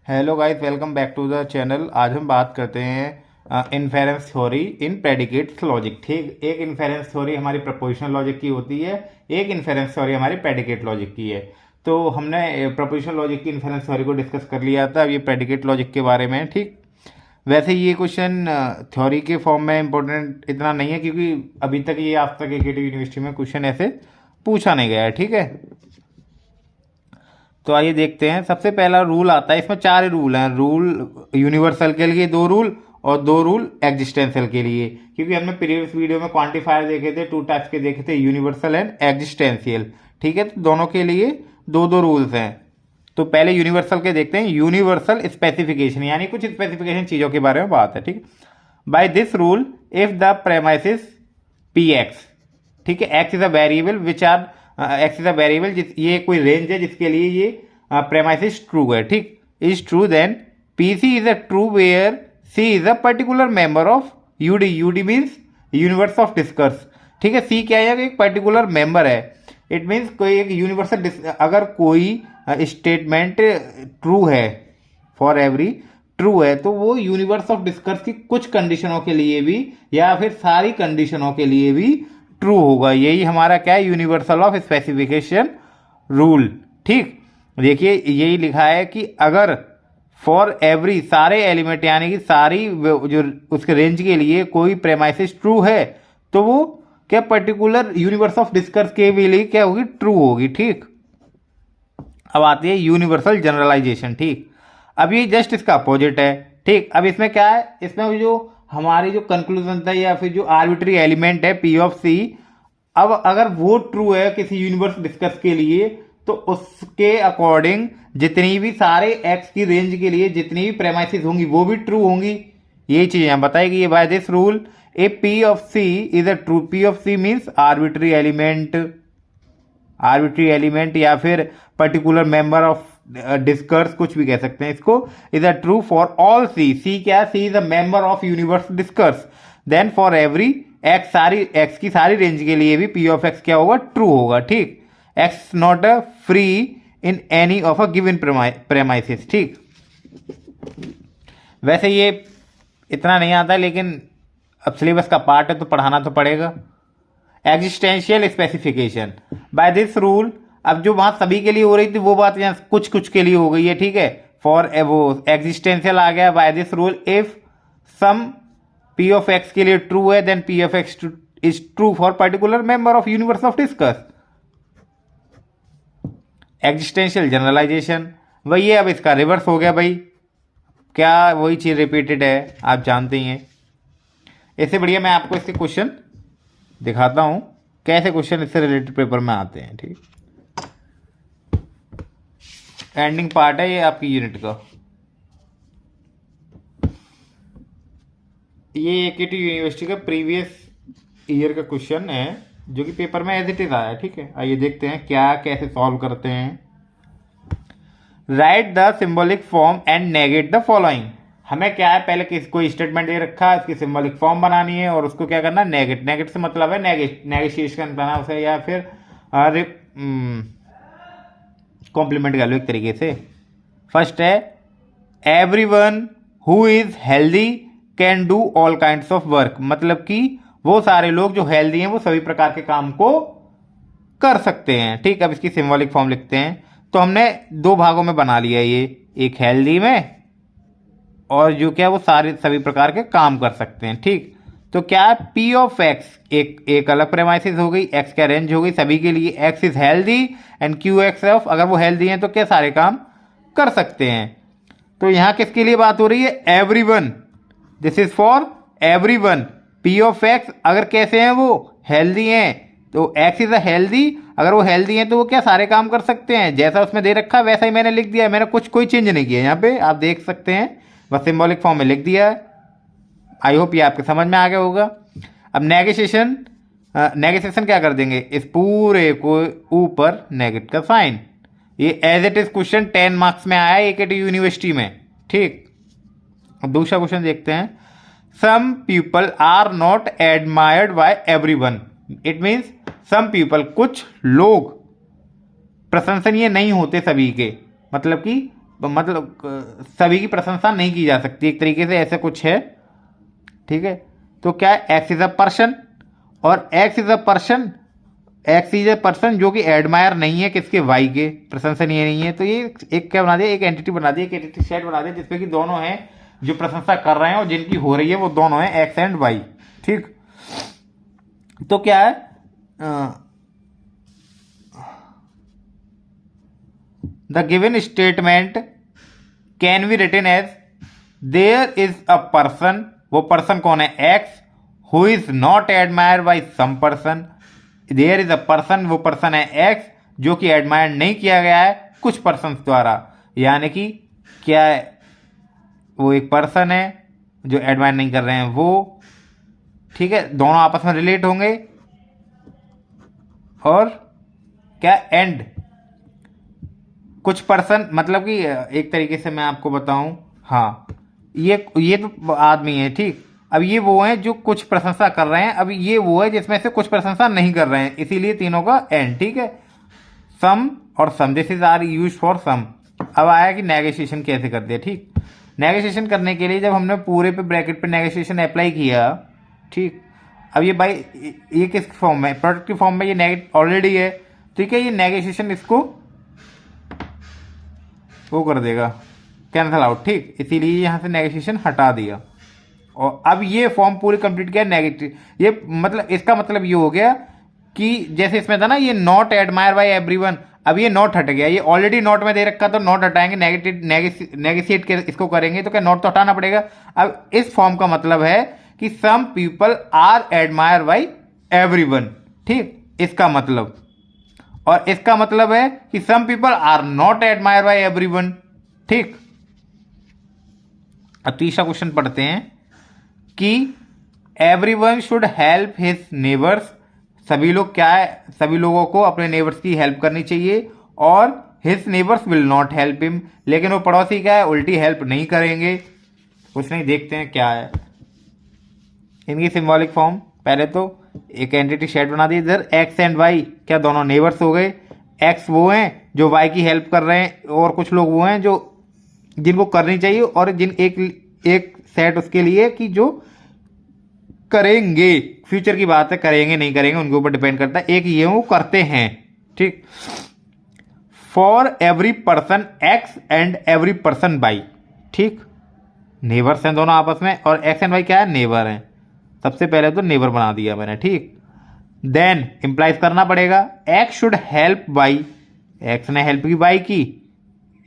Hello guys, welcome back to the channel. आज हम बात करते हैं inference theory in predicate logic. ठीक, एक इन्फेरेंस थ्योरी हमारी प्रपोजिशनल लॉजिक की होती है, एक इन्फेरेंस थ्योरी हमारी प्रेडिकेट लॉजिक की है। तो हमने प्रपोजिशनल लॉजिक की इन्फेरेंस थ्योरी को डिस्कस कर लिया था। अब ये प्रेडिकेट लॉजिक के बारे में है। ठीक, वैसे ये क्वेश्चन थ्योरी के फॉर्म में इंपॉर्टेंट इतना नहीं है, क्योंकि अभी तक ये आज तक एकेटी यूनिवर्सिटी में क्वेश्चन ऐसे पूछा नहीं गया है। ठीक है, तो आइए देखते हैं। सबसे पहला रूल आता है, इसमें चार रूल हैं। रूल यूनिवर्सल के लिए दो रूल और दो रूल एग्जिस्टेंशियल के लिए, क्योंकि हमने प्रीवियस वीडियो में क्वांटिफायर देखे थे, टू टाइप्स के देखे थे, यूनिवर्सल एंड एग्जिस्टेंशियल। ठीक है, तो दोनों के लिए दो दो रूल्स हैं। तो पहले यूनिवर्सल के देखते हैं। यूनिवर्सल स्पेसिफिकेशन, यानी कुछ स्पेसिफिकेशन चीजों के बारे में बात है। ठीक, by this rule if the premises P X, ठीक है, X is a variable which are, X is a variable, ये कोई रेंज है जिसके लिए ये प्रेमाइसिस ट्रू है। ठीक, is true then P C is a true where C is a particular member of UD. UD means universe of discourse. ठीक है, सी क्या है, एक पर्टिकुलर मेंबर है। इट मीन्स कोई एक यूनिवर्सल, अगर कोई स्टेटमेंट ट्रू है, फॉर एवरी ट्रू है, तो वो यूनिवर्स ऑफ डिस्कर्स की कुछ कंडीशनों के लिए भी या फिर सारी कंडीशनों के लिए भी ट्रू होगा। यही हमारा क्या है, यूनिवर्सल ऑफ स्पेसिफिकेशन रूल। ठीक, देखिए यही लिखा है कि अगर फॉर एवरी, सारे एलिमेंट यानी कि सारी जो उसके रेंज के लिए कोई प्रेमाइसिस ट्रू है, तो वो क्या पर्टिकुलर यूनिवर्स ऑफ डिस्कर्स के लिए क्या होगी, ट्रू होगी। ठीक, अब आती है यूनिवर्सल जनरलाइजेशन। ठीक, अब ये जस्ट इसका अपोजिट है। ठीक, अब इसमें क्या है, इसमें जो हमारी जो कंक्लूजन था या फिर जो आर्बिट्री एलिमेंट है पी ऑफ सी, अब अगर वो ट्रू है किसी यूनिवर्स डिस्कस के लिए, तो उसके अकॉर्डिंग जितनी भी सारे एक्स की रेंज के लिए जितनी भी प्रेमाइसिस होंगी वो भी ट्रू होंगी। यही चीज यहां बताएगी। By this rule A P of C is a true, P of C means arbitrary element, arbitrary element या फिर पर्टिकुलर मेंबर ऑफ डिस्कर्स, कुछ भी कह सकते हैं इसको, is a true for all C. C क्या, C is a member of universe discourse. Then for every X, सारी एक्स की सारी रेंज के लिए भी पी ऑफ एक्स क्या होगा, ट्रू होगा। ठीक, x not a free in any of a given premises. ठीक, वैसे ये इतना नहीं आता, लेकिन अब सिलेबस का पार्ट है तो पढ़ाना तो पड़ेगा। Existential specification, by this rule, अब जो बात सभी के लिए हो रही थी वो बात यहाँ कुछ कुछ के लिए हो गई है। ठीक है, फॉर वो एग्जिस्टेंशियल आ गया। By this rule if some P of X के लिए ट्रू है, then P of X is true for particular member of universe of discourse. Existential generalization, वही है, अब इसका रिवर्स हो गया भाई। क्या वही चीज रिपीटेड है, आप जानते ही हैं। इससे बढ़िया मैं आपको इसके क्वेश्चन दिखाता हूं, कैसे क्वेश्चन इससे रिलेटेड पेपर में आते हैं। ठीक, एंडिंग पार्ट है ये आपकी यूनिट का। ये एकेटी यूनिवर्सिटी का प्रीवियस ईयर का क्वेश्चन है, जो कि पेपर में एज इट इज आया। ठीक है, आइए देखते हैं क्या कैसे सॉल्व करते हैं। Write the symbolic form and negate the following. हमें क्या है, पहले कोई स्टेटमेंट दे रखा है, इसकी सिंबॉलिक फॉर्म बनानी है और उसको क्या करना, नेगेट। नेगेट से मतलब है नेगेशिएशन करना उसे, या फिर कॉम्प्लीमेंट कर लो एक तरीके से। फर्स्ट है everyone who is healthy can do all kinds of work, मतलब कि वो सारे लोग जो हेल्दी हैं वो सभी प्रकार के काम को कर सकते हैं। ठीक, अब इसकी सिंबॉलिक फॉर्म लिखते हैं। तो हमने दो भागों में बना लिया ये, एक हेल्दी में और जो क्या वो सारे सभी प्रकार के काम कर सकते हैं। ठीक, तो क्या है, पी ऑफ एक्स एक अलग प्रेमाइसिस हो गई, एक्स का रेंज हो गई सभी के लिए, x is healthy and Q x of, अगर वो हेल्दी हैं तो क्या सारे काम कर सकते हैं। तो यहां किसके लिए बात हो रही है, everyone, this is for everyone. P of x अगर कैसे हैं, वो हेल्दी हैं, तो एक्स इज अ हेल्दी, अगर वो हेल्दी हैं तो वो क्या सारे काम कर सकते हैं। जैसा उसमें दे रखा है वैसा ही मैंने लिख दिया है, मैंने कोई चेंज नहीं किया यहाँ पे, आप देख सकते हैं, बस सिंबॉलिक फॉर्म में लिख दिया है। आई होप ये आपके समझ में आ गया होगा। अब नेगेशिएशन, नेगेशिएशन क्या कर देंगे, इस पूरे को ऊपर नेगेट का साइन। ये as it is question 10 marks में आया एकेटी यूनिवर्सिटी में। ठीक, अब दूसरा क्वेश्चन देखते हैं। Some people are not admired by everyone, it means some people, कुछ लोग प्रशंसनीय नहीं होते सभी के, मतलब कि मतलब सभी की प्रशंसा नहीं की जा सकती, एक तरीके से ऐसा कुछ है। ठीक है, तो क्या है, एक्स इज अ पर्सन, और x is a person, x is a person जो कि एडमायर नहीं है किसके, वाई के, प्रशंसनीय नहीं है। तो ये एक क्या बना दिया, एक एंटिटी बना दी, एक एंटिटी सेट बना दिया जिसपे कि दोनों हैं जो प्रशंसा कर रहे हैं और जिनकी हो रही है वो दोनों हैं एक्स एंड वाई। ठीक, तो क्या है, the given statement can be written as there is a person, वो पर्सन कौन है, X, who is not admire by some person. There is a person, वो पर्सन है एक्स जो कि एडमायर नहीं किया गया है कुछ पर्सन द्वारा, यानी कि क्या है, वो एक पर्सन है जो एडमायर नहीं कर रहे हैं वो। ठीक है, दोनों आपस में रिलेट होंगे, और क्या, एंड कुछ पर्सन, मतलब कि एक तरीके से मैं आपको बताऊं, हाँ ये तो आदमी है। ठीक, अब ये वो हैं जो कुछ प्रशंसा कर रहे हैं, अब ये वो है जिसमें से कुछ प्रशंसा नहीं कर रहे हैं, इसीलिए तीनों का एंड। ठीक है, सम और some, this is are use for some. अब आया कि नेगोशिएशन कैसे करते हैं। ठीक, नेगोशिएशन करने के लिए जब हमने पूरे पे ब्रैकेट पे नेगोशिएशन अप्लाई किया, ठीक, अब ये भाई ये किस फॉर्म में, प्रोडक्ट की फॉर्म में, ये नेगेटिव ऑलरेडी है। ठीक है, ये नेगोशिएशन इसको वो कर देगा, कैंसल आउट। ठीक, इसीलिए यहाँ से नेगोशिएशन हटा दिया, और अब ये फॉर्म पूरी कंप्लीट किया नेगेटिव। ये मतलब इसका मतलब ये हो गया कि जैसे इसमें था ना ये नॉट एडमायर बाय एवरीवन, अब ये नॉट हट गया, ये ऑलरेडी नॉट में दे रखा, तो नॉट हटाएंगे, नेगेटिव नेगोशिएट के इसको करेंगे, तो क्या नॉट तो हटाना पड़ेगा। अब इस फॉर्म का मतलब है कि some people are admire by everyone. ठीक, इसका मतलब, और इसका मतलब है कि some people are not admire by everyone. ठीक, अब तीसरा क्वेश्चन पढ़ते हैं कि everyone should help his neighbours, सभी लोग क्या है, सभी लोगों को अपने नेबर्स की हेल्प करनी चाहिए, और his neighbours will not help him, लेकिन वो पड़ोसी क्या है, उल्टी हेल्प नहीं करेंगे। कुछ नहीं, देखते हैं क्या है इनकी सिंबॉलिक फॉर्म। पहले तो एक एंटिटी सेट बना दी, इधर एक्स एंड वाई क्या दोनों नेबर्स हो गए, एक्स वो हैं जो वाई की हेल्प कर रहे हैं, और कुछ लोग वो हैं जो जिनको करनी चाहिए, और जिन एक सेट उसके लिए कि जो करेंगे, फ्यूचर की बात है, करेंगे नहीं करेंगे उनके ऊपर डिपेंड करता है, एक ये वो करते हैं। ठीक, for every person X and every person Y. ठीक, नेबर्स हैं दोनों आपस में, और एक्स एंड वाई क्या है, नेबर हैं। सबसे पहले तो नेबर बना दिया मैंने। ठीक, देन इंप्लाइज करना पड़ेगा, X should help Y, X ने हेल्प की वाई की,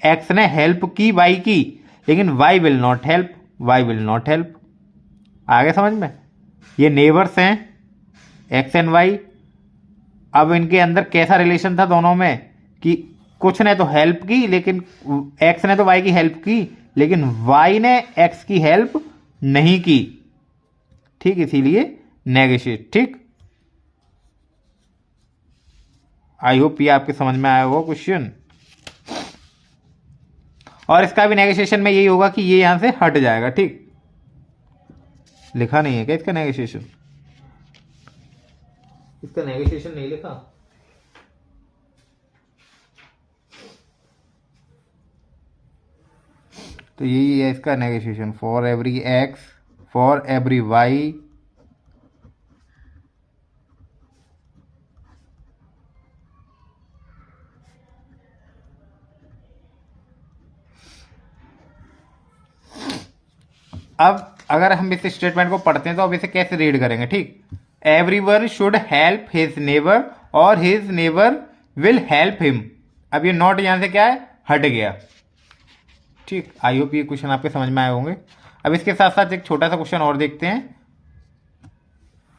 एक्स ने हेल्प की वाई की, लेकिन Y will not help, Y will not help. आगे समझ में, ये नेबर्स हैं एक्स एंड वाई। अब इनके अंदर कैसा रिलेशन था दोनों में कि कुछ ने तो हेल्प की, लेकिन एक्स ने तो वाई की हेल्प की, लेकिन वाई ने एक्स की हेल्प नहीं की। ठीक, इसीलिए नेगोशिएट। ठीक, आई होप ये आपके समझ में आया होगा क्वेश्चन, और इसका भी नेगोशिएशन में यही होगा कि ये यहां से हट जाएगा। ठीक, लिखा नहीं है क्या इसका नेगोशिएशन, इसका नेगोशिएशन नहीं लिखा, तो यही है इसका negotiation, for every X, for every Y, अब अगर हम इस स्टेटमेंट को पढ़ते हैं तो अब इसे कैसे रीड करेंगे। ठीक, everyone should help his neighbour, और his neighbour will help him. अब ये नॉट यहां से क्या है, हट गया। ठीक, आई होप ये क्वेश्चन आपके समझ में आए होंगे। अब इसके साथ साथ एक छोटा सा क्वेश्चन और देखते हैं,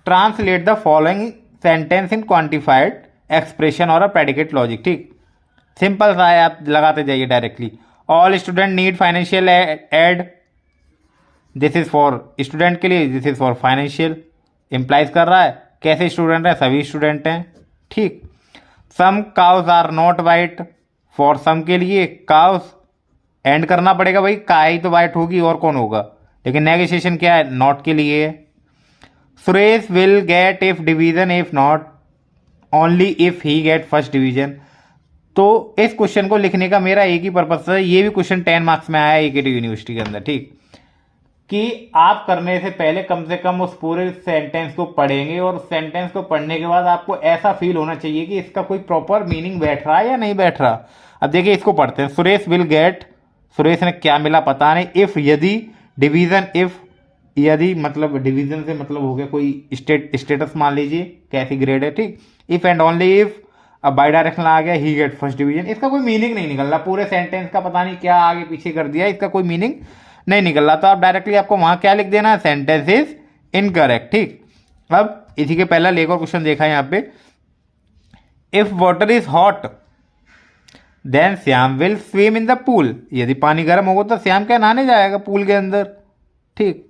translate the following sentence in quantified expression और अ प्रेडिकेट लॉजिक। ठीक, सिंपल सा है, आप लगाते जाइए directly. All student need financial aid, this is for student के लिए, this is for financial. Implies कर रहा है कैसे स्टूडेंट है, सभी स्टूडेंट हैं। ठीक, some cows are not white, for some के लिए काउस एंड करना पड़ेगा, भाई काई तो वाइट होगी और कौन होगा, लेकिन नेगोशिएशन क्या है, नॉट के लिए है। Suresh will get if division, if not only if he get first division. तो इस क्वेश्चन को लिखने का मेरा एक ही पर्पस है, ये भी क्वेश्चन 10 मार्क्स में आया AKT यूनिवर्सिटी के अंदर, ठीक, कि आप करने से पहले कम से कम उस पूरे सेंटेंस को पढ़ेंगे और सेंटेंस को पढ़ने के बाद आपको ऐसा फील होना चाहिए कि इसका कोई प्रॉपर मीनिंग बैठ रहा है या नहीं बैठ रहा। अब देखिए इसको पढ़ते हैं। सुरेश विल गेट, सुरेश ने क्या मिला पता नहीं, इफ यदि, डिवीजन इफ, यदि मतलब डिवीजन से मतलब हो गया कोई स्टेटस मान लीजिए कैसी ग्रेड है, ठीक, इफ एंड ओनली इफ, अब बाई डायरेक्शन आ गया ही गेट फर्स्ट डिवीजन। इसका कोई मीनिंग नहीं निकल रहा, पूरे सेंटेंस का पता नहीं क्या आगे पीछे कर दिया, इसका कोई मीनिंग नहीं निकल रहा। तो आप डायरेक्टली आपको वहां क्या लिख देना है, सेंटेंस इज इनकरेक्ट, ठीक। अब इसी के पहला एक और क्वेश्चन देखा है यहाँ पे, if water is hot then Shyam will swim in the pool, यदि पानी गर्म होगा तो श्याम क्या नहाने जाएगा पूल के अंदर, ठीक।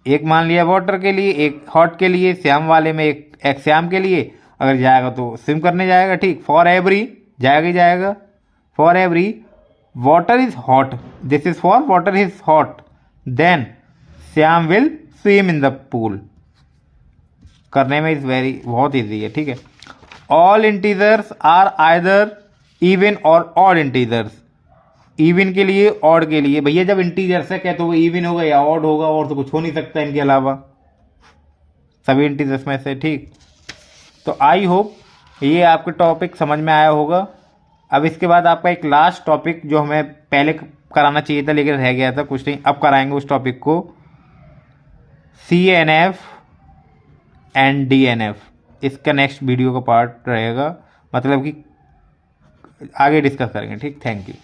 एक मान लिया वाटर के लिए, एक हॉट के लिए, श्याम वाले में एक श्याम के लिए, अगर जाएगा तो स्विम करने जाएगा, ठीक। फॉर एवरी जाएगा ही जाएगा, for every water is hot, this is for water is hot, then Shyam will swim in the pool. करने में इज वेरी बहुत ईजी है, ठीक है। All integers are either even और ऑड इंटीजर्स, इवन के लिए ऑड के लिए, भैया जब इंटीजर्स है क्या तो वो इवन होगा या ऑड होगा, और तो कुछ हो नहीं सकता इनके अलावा सभी इंटीजर्स में से, ठीक। तो आई होप ये आपके टॉपिक समझ में आया होगा। अब इसके बाद आपका एक लास्ट टॉपिक जो हमें पहले कराना चाहिए था लेकिन रह गया था, कुछ नहीं, अब कराएंगे उस टॉपिक को, CNF एंड DNF। इसका नेक्स्ट वीडियो का पार्ट रहेगा, मतलब कि आगे डिस्कस करेंगे, ठीक। Thank you.